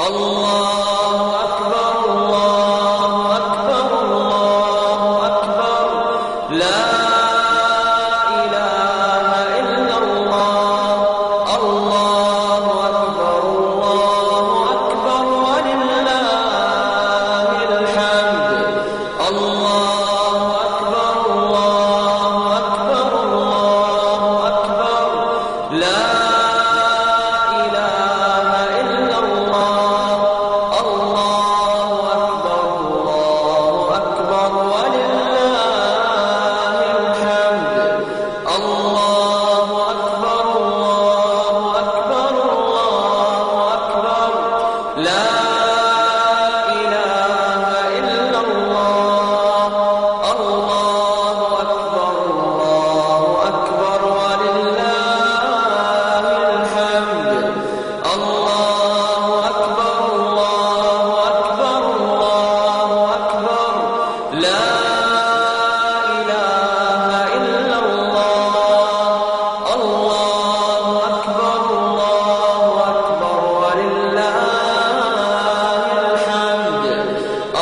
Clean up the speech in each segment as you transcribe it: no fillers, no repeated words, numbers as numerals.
الله أكبر الله أكبر الله أكبر لا إله إلا الله الله أكبر ولله الحمد الله أكبر الله أكبر الله أكبر لا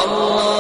الله